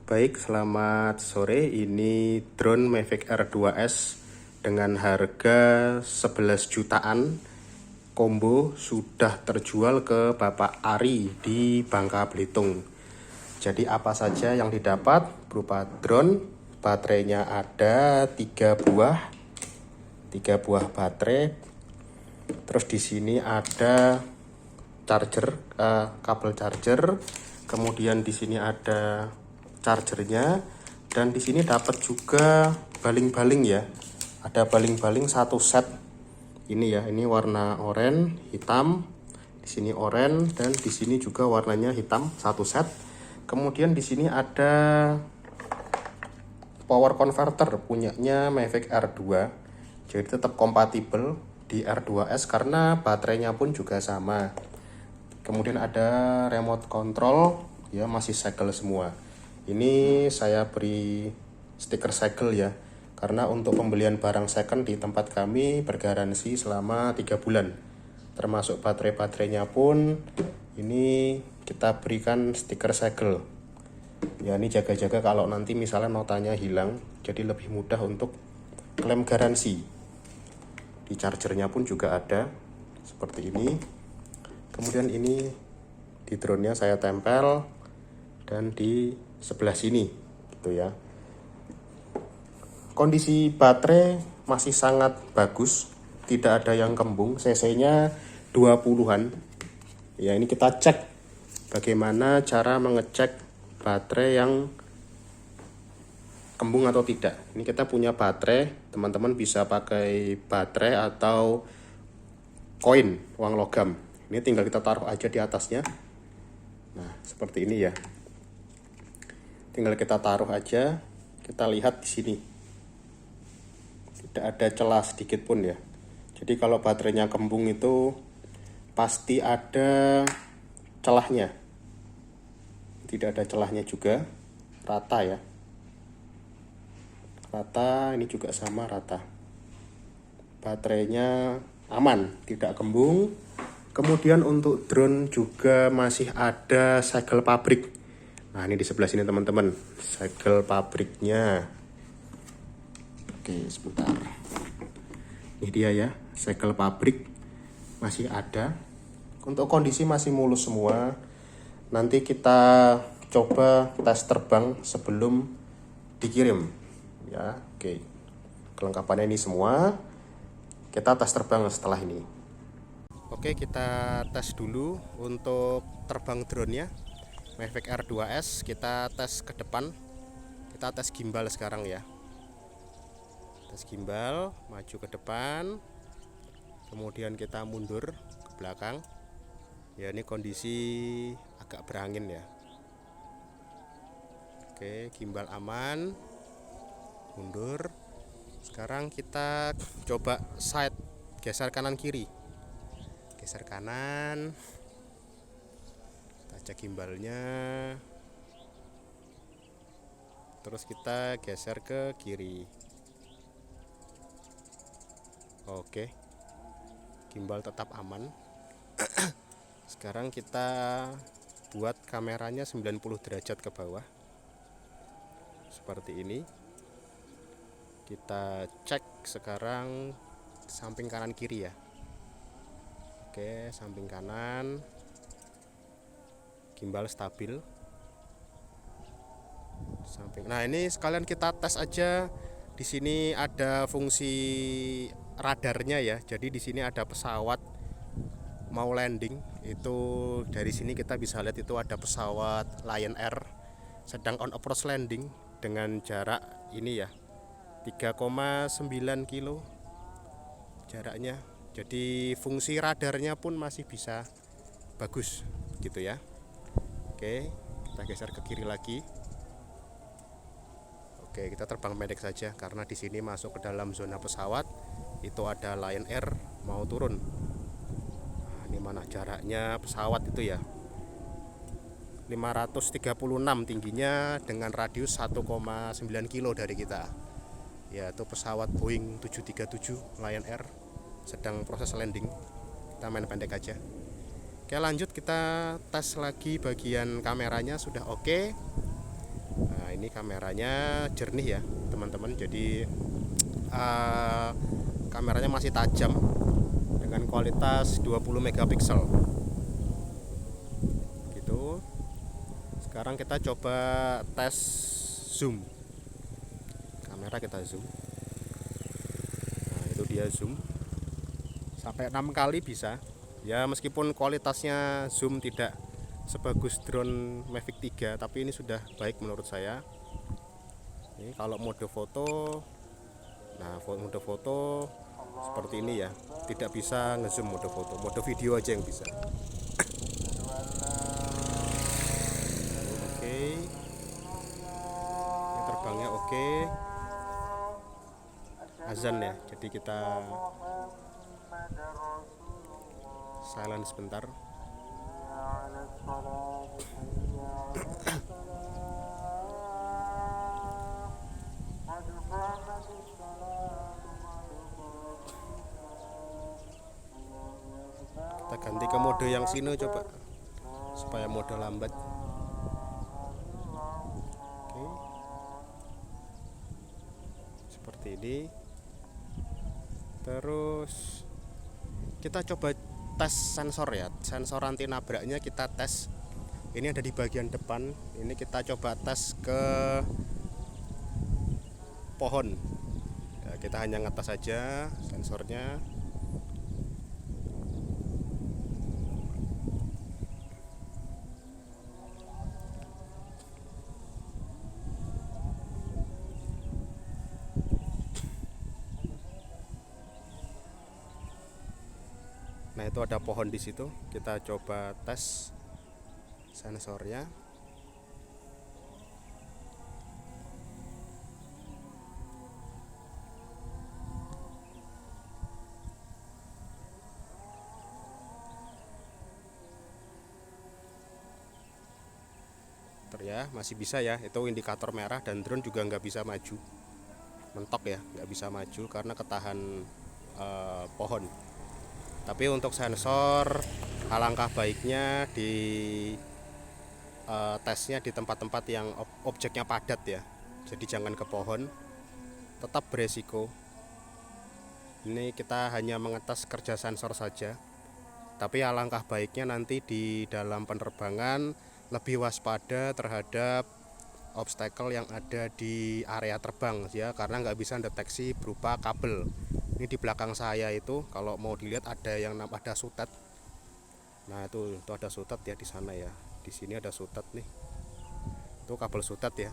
Baik, selamat sore. Ini drone Mavic Air 2S dengan harga 11 jutaan. Combo sudah terjual ke Bapak Ari di Bangka Belitung. Jadi apa saja yang didapat berupa drone, baterainya ada 3 buah baterai. Terus di sini ada charger, kabel charger. Kemudian di sini ada chargernya, dan di sini dapat juga baling-baling ya. Ada baling-baling satu set. Ini ya, ini warna oranye, hitam. Di sini oranye dan di sini juga warnanya hitam satu set. Kemudian di sini ada power converter punyanya Mavic Air 2. Jadi tetap kompatibel di R2S karena baterainya pun juga sama. Kemudian ada remote control ya, masih segel semua. Ini saya beri stiker segel ya, karena untuk pembelian barang second di tempat kami bergaransi selama 3 bulan. Termasuk baterai-baterainya pun ini kita berikan stiker segel. Ya, ini jaga-jaga kalau nanti misalnya notanya hilang, jadi lebih mudah untuk klaim garansi. Di chargernya pun juga ada seperti ini. Kemudian ini di drone-nya saya tempel, dan di sebelah sini gitu ya. Kondisi baterai masih sangat bagus, tidak ada yang kembung, cc-nya 20-an. Ya, ini kita cek bagaimana cara mengecek baterai yang kembung atau tidak. Ini kita punya baterai, teman-teman bisa pakai baterai atau koin, uang logam. Ini tinggal kita taruh aja di atasnya. Nah, seperti ini ya. Tinggal kita taruh aja, kita lihat di sini. Tidak ada celah sedikit pun ya. Jadi kalau baterainya kembung itu pasti ada celahnya. Tidak ada celahnya juga, rata ya. Rata, ini juga sama rata. Baterainya aman, tidak kembung. Kemudian untuk drone juga masih ada segel pabrik. Nah, ini di sebelah sini teman-teman, segel pabriknya. Oke, sebentar. Ini dia ya, segel pabrik masih ada. Untuk kondisi masih mulus semua. Nanti kita coba tes terbang sebelum dikirim. Ya, oke. Kelengkapannya ini semua. Kita tes terbang setelah ini. Oke, kita tes dulu untuk terbang drone-nya. Mavic Air 2S, kita tes ke depan. Kita tes gimbal sekarang ya. Tes gimbal, maju ke depan. Kemudian kita mundur ke belakang. Ya, ini kondisi agak berangin ya. Oke, gimbal aman. Mundur. Sekarang kita coba side, geser kanan kiri. Geser kanan. Cek gimbalnya, terus kita geser ke kiri. Oke, gimbal tetap aman. Sekarang kita buat kameranya 90 derajat ke bawah seperti ini. Kita cek sekarang samping kanan kiri ya. Oke, samping kanan, gimbal stabil. Nah, ini sekalian kita tes aja. Di sini ada fungsi radarnya ya. Jadi di sini ada pesawat mau landing. Itu dari sini kita bisa lihat itu ada pesawat Lion Air sedang on approach landing dengan jarak ini ya, 3,9 kilo jaraknya. Jadi fungsi radarnya pun masih bisa bagus gitu ya. Oke, kita geser ke kiri lagi. Oke, kita terbang pendek saja karena di sini masuk ke dalam zona pesawat. Itu ada Lion Air mau turun. Nah, ini mana jaraknya pesawat itu ya. 536 tingginya dengan radius 1,9 kilo dari kita. Ya, itu pesawat Boeing 737 Lion Air sedang proses landing. Kita main pendek aja. Oke, lanjut kita tes lagi bagian kameranya sudah oke. Nah, ini kameranya jernih ya teman-teman, jadi kameranya masih tajam dengan kualitas 20 megapiksel gitu. Sekarang kita coba tes zoom kamera, kita zoom. Nah itu dia zoom sampai 6 kali bisa ya, meskipun kualitasnya zoom tidak sebagus drone Mavic 3, tapi ini sudah baik menurut saya. Ini kalau mode foto, nah mode foto seperti ini ya, tidak bisa ngezoom mode foto, mode video aja yang bisa. Oke, ini terbangnya oke. Azan ya, jadi kita silent sebentar. Kita ganti ke mode yang sini coba supaya mode lambat. Oke, seperti ini. Terus kita coba tes sensor ya, sensor anti nabraknya kita tes. Ini ada di bagian depan, ini kita coba tes ke pohon ya, kita hanya ngetes saja sensornya. Nah itu ada pohon di situ, kita coba tes sensornya. Ya masih bisa ya, itu indikator merah, dan drone juga nggak bisa maju, mentok ya, nggak bisa maju karena ketahan pohon. Tapi untuk sensor alangkah baiknya di tesnya di tempat-tempat yang objeknya padat ya, jadi jangan ke pohon, tetap beresiko. Ini kita hanya mengetes kerja sensor saja, tapi alangkah baiknya nanti di dalam penerbangan lebih waspada terhadap obstacle yang ada di area terbang ya, karena nggak bisa deteksi berupa kabel. Ini di belakang saya itu kalau mau dilihat ada yang ada sutet. Nah itu ada sutet ya di sana ya, di sini ada sutet nih, itu kabel sutet ya.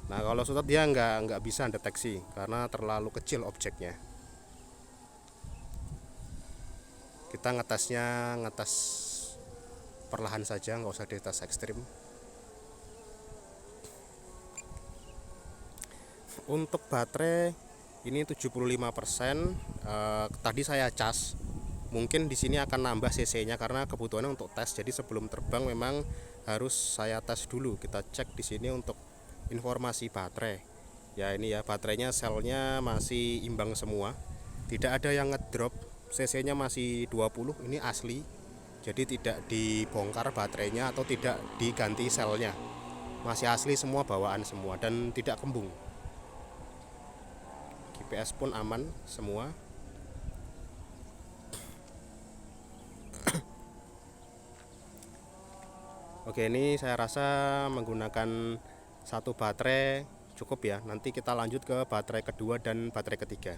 Nah kalau sutet dia nggak bisa deteksi karena terlalu kecil objeknya. Kita ngetes perlahan saja, nggak usah dites ekstrim. Untuk baterai ini 75%. Tadi saya cas, mungkin di sini akan nambah cc-nya karena kebutuhannya untuk tes. Jadi sebelum terbang memang harus saya tes dulu. Kita cek di sini untuk informasi baterai. Ya ini ya, baterainya selnya masih imbang semua, tidak ada yang ngedrop. cc-nya masih 20, ini asli. Jadi tidak dibongkar baterainya atau tidak diganti selnya, masih asli semua, bawaan semua, dan tidak kembung. GPS pun aman semua. Oke, ini saya rasa menggunakan satu baterai cukup ya. Nanti kita lanjut ke baterai kedua dan baterai ketiga.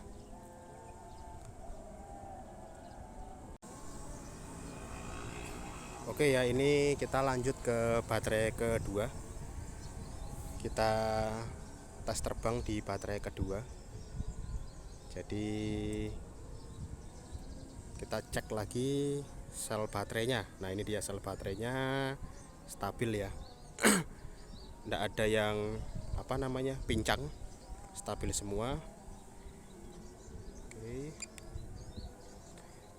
Oke ya, ini kita lanjut ke baterai kedua. Kita tes terbang di baterai kedua. Jadi kita cek lagi sel baterainya. Nah ini dia sel baterainya, stabil ya. Tidak ada yang pincang, stabil semua. Oke.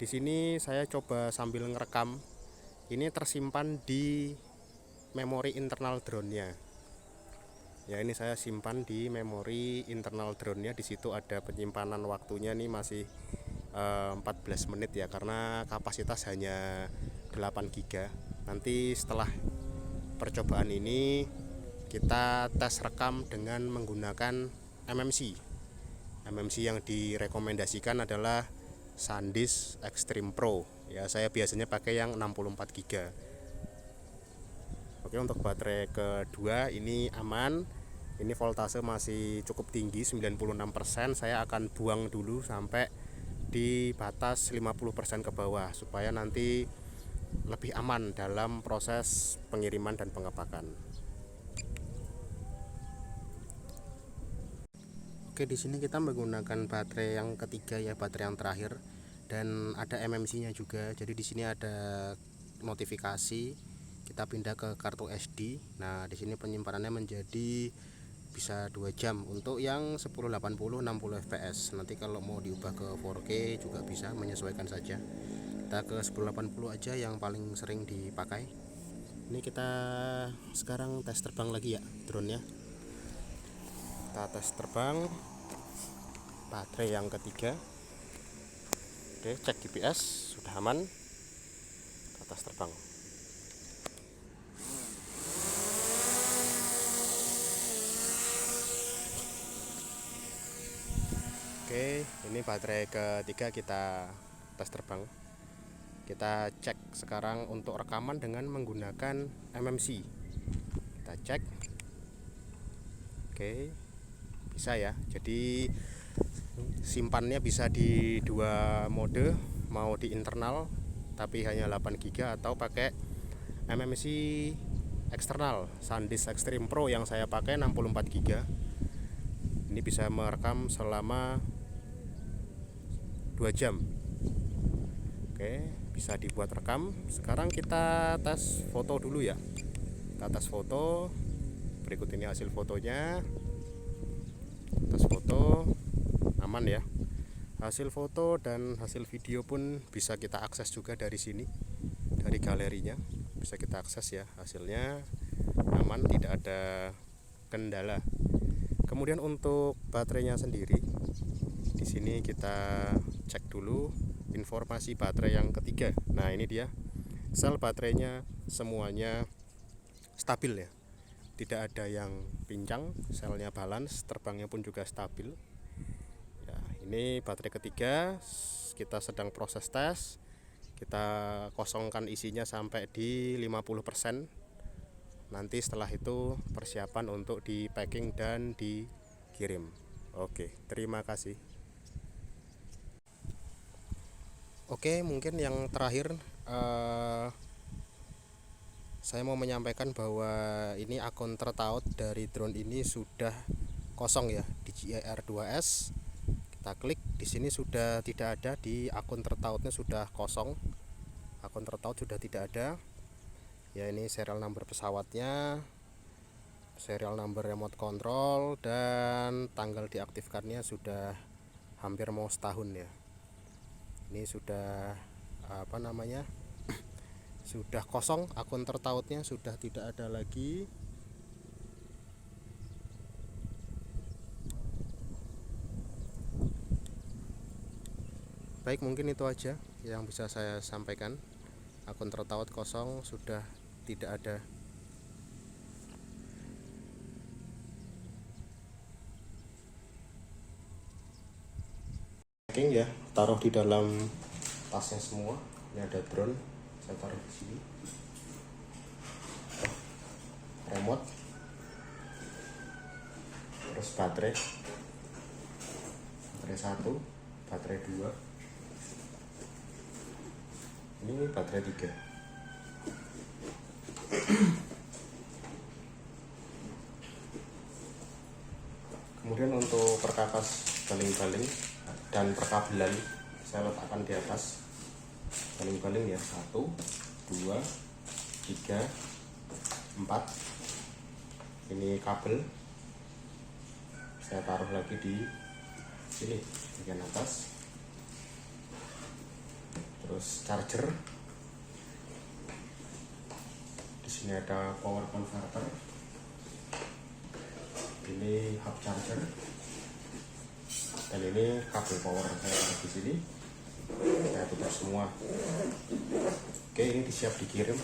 Di sini saya coba sambil ngerekam. Ini tersimpan di memori internal drone-nya. Ya ini saya simpan di memori internal drone-nya. Di situ ada penyimpanan waktunya nih, masih 14 menit ya, karena kapasitas hanya 8 GB. Nanti setelah percobaan ini kita tes rekam dengan menggunakan MMC. MMC yang direkomendasikan adalah SanDisk Extreme Pro. Ya, saya biasanya pakai yang 64 GB. Oke, untuk baterai kedua ini aman. Ini voltase masih cukup tinggi, 96%. Saya akan buang dulu sampai di batas 50% ke bawah supaya nanti lebih aman dalam proses pengiriman dan pengepakan. Oke, di sini kita menggunakan baterai yang ketiga ya, baterai yang terakhir, dan ada MMC-nya juga. Jadi di sini ada notifikasi kita pindah ke kartu SD. Nah, di sini penyimpanannya menjadi bisa 2 jam untuk yang 1080 60 fps. Nanti kalau mau diubah ke 4K juga bisa, menyesuaikan saja. Kita ke 1080 aja yang paling sering dipakai. Ini kita sekarang tes terbang lagi ya drone-nya. Kita tes terbang baterai yang ketiga. Oke, cek GPS sudah aman. Kita tes terbang. Oke, ini baterai ketiga kita tes terbang. Kita cek sekarang untuk rekaman dengan menggunakan MMC. Kita cek. Oke, bisa ya. Jadi simpannya bisa di dua mode, mau di internal tapi hanya 8 GB atau pakai MMC eksternal SanDisk Extreme Pro yang saya pakai 64 GB. Ini bisa merekam selama 2 jam. Oke, bisa dibuat rekam. Sekarang kita tes foto dulu ya. Kita tes foto. Berikut ini hasil fotonya. Tes foto aman ya. Hasil foto dan hasil video pun bisa kita akses juga dari sini, dari galerinya bisa kita akses ya. Hasilnya aman, tidak ada kendala. Kemudian untuk baterainya sendiri, di sini kita cek dulu informasi baterai yang ketiga. Nah, ini dia, sel baterainya semuanya stabil ya, tidak ada yang pincang, selnya balance, terbangnya pun juga stabil ya. Ini baterai ketiga, kita sedang proses tes. Kita kosongkan isinya sampai di 50%. Nanti setelah itu persiapan untuk di packing dan dikirim. Oke, terima kasih. Oke, mungkin yang terakhir saya mau menyampaikan bahwa ini akun tertaut dari drone ini sudah kosong ya, DJI R2S. Kita klik di sini sudah tidak ada, di akun tertautnya sudah kosong. Akun tertaut sudah tidak ada. Ya, ini serial number pesawatnya, serial number remote control, dan tanggal diaktifkannya sudah hampir mau setahun ya. Ini sudah sudah kosong, akun tertautnya sudah tidak ada lagi. Baik, mungkin itu aja yang bisa saya sampaikan. Akun tertaut kosong, sudah tidak ada. Packing ya, taruh di dalam tasnya semua. Ini ada drone, saya taruh di sini. Remote, terus baterai 1, baterai 2, ini baterai 3. Kemudian untuk perkakas baling-baling dan perkabelan saya letakkan di atas. Baling-baling ya, 1, 2, 3, 4. Ini kabel saya taruh lagi di sini bagian atas. Terus charger, di sini ada power converter, ini hub charger, dan ini kabel power saya taruh di sini. Saya tutup semua. Oke, ini siap dikirim.